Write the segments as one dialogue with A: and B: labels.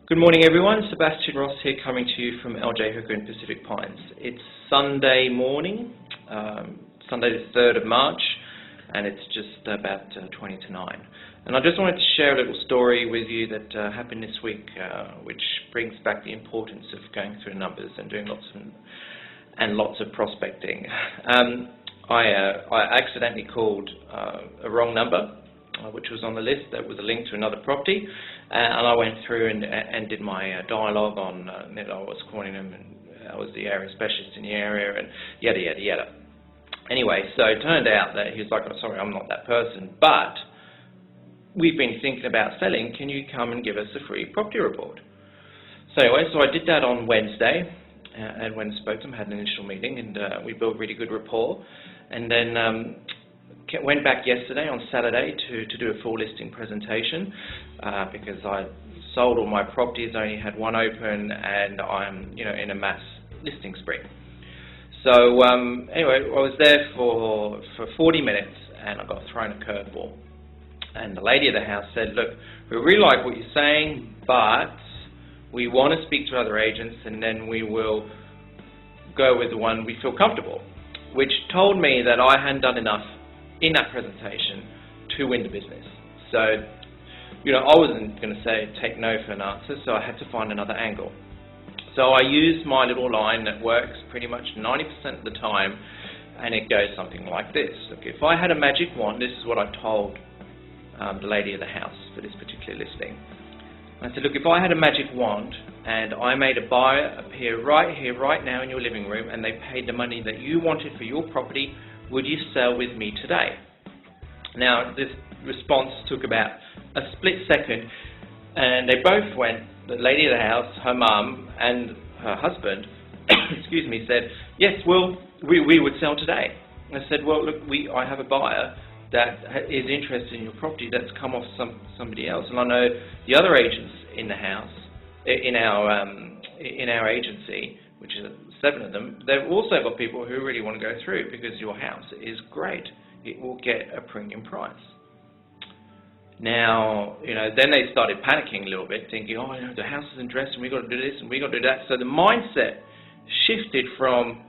A: Good morning everyone, Sebastian Ross here coming to you from LJ Hooker in Pacific Pines. It's Sunday morning, Sunday the 3rd of March, and it's just about 20 to 9. And I just wanted to share a little story with you that happened this week, which brings back the importance of going through numbers and doing lots of prospecting. I accidentally called a wrong number, which was on the list. That was a link to another property, and I went through and did my dialogue on I was calling him, and I was the area specialist in the area, and yada yada yada. Anyway, so it turned out that he was like, "Oh, sorry, I'm not that person, but we've been thinking about selling. Can you come and give us a free property report?" So anyway, so I did that on Wednesday, and when I spoke to him, had an initial meeting, and we built really good rapport, and then went back yesterday on Saturday to do a full listing presentation because I sold all my properties, only had one open, and I'm in a mass listing spree. So anyway, I was there for 40 minutes and I got thrown a curveball. And the lady of the house said, "Look, we really like what you're saying, but we want to speak to other agents and then we will go with the one we feel comfortable," which told me that I hadn't done enough in that presentation to win the business. So, I wasn't going to say take no for an answer, so I had to find another angle. So I used my little line that works pretty much 90% of the time, and it goes something like this. Look, if I had a magic wand, this is what I told the lady of the house for this particular listing. I said, "Look, if I had a magic wand and I made a buyer appear right here, right now in your living room, and they paid the money that you wanted for your property, would you sell with me today?" Now, this response took about a split second, and they both went, the lady of the house, her mum, and her husband, excuse me, said, "Yes, well, we would sell today." I said, "Well, look, I have a buyer that is interested in your property that's come off somebody else, and I know the other agents in the house, in our agency, which is 7 of them, they've also got people who really want to go through because your house is great. It will get a premium price." Now, then they started panicking a little bit, thinking, "Oh, the house is interested, and we've got to do this, and we've got to do that." So the mindset shifted from,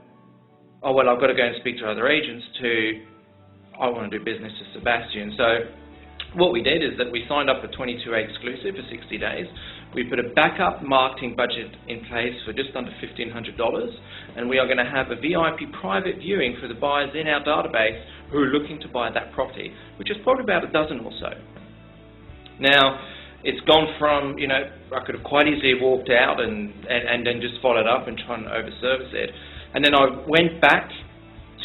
A: "Oh, well, I've got to go and speak to other agents," to, "I want to do business with Sebastian." So what we did is that we signed up for 22A exclusive for 60 days. We put a backup marketing budget in place for just under $1,500, and we are going to have a VIP private viewing for the buyers in our database who are looking to buy that property, which is probably about a dozen or so. Now, it's gone from, I could have quite easily walked out and then just followed up and tried and over-service it. And then I went back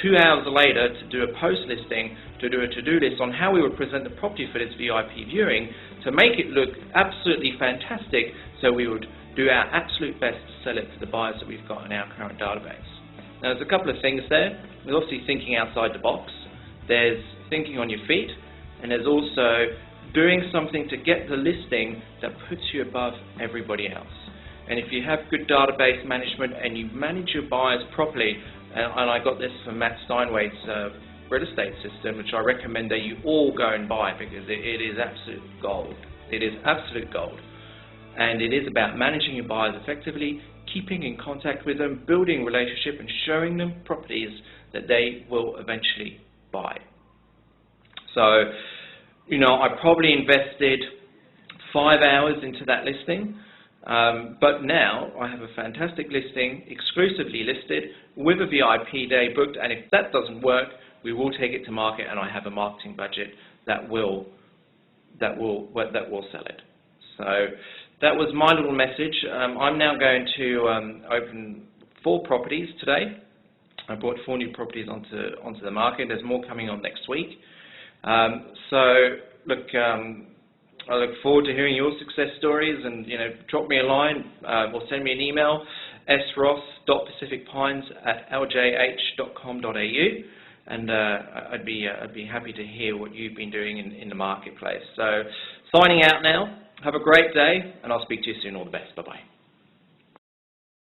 A: 2 hours later to do a post-listing, to do a to-do list on how we would present the property for this VIP viewing to make it look absolutely fantastic, so we would do our absolute best to sell it to the buyers that we've got in our current database. Now, there's a couple of things there. There's obviously thinking outside the box, there's thinking on your feet, and there's also doing something to get the listing that puts you above everybody else. And if you have good database management and you manage your buyers properly, and I got this from Matt Steinway's real estate system, which I recommend that you all go and buy because it is absolute gold. It is absolute gold. And it is about managing your buyers effectively, keeping in contact with them, building relationship, and showing them properties that they will eventually buy. So, I probably invested 5 hours into that listing. But now I have a fantastic listing, exclusively listed, with a VIP day booked, and if that doesn't work, we will take it to market, and I have a marketing budget that will sell it. So that was my little message. I'm now going to open 4 properties today. I brought 4 new properties onto the market. There's more coming on next week. So look. I look forward to hearing your success stories, and drop me a line or send me an email, sross.pacificpines@ljh.com.au, and I'd be happy to hear what you've been doing in the marketplace. So signing out now. Have a great day, and I'll speak to you soon. All the best. Bye bye.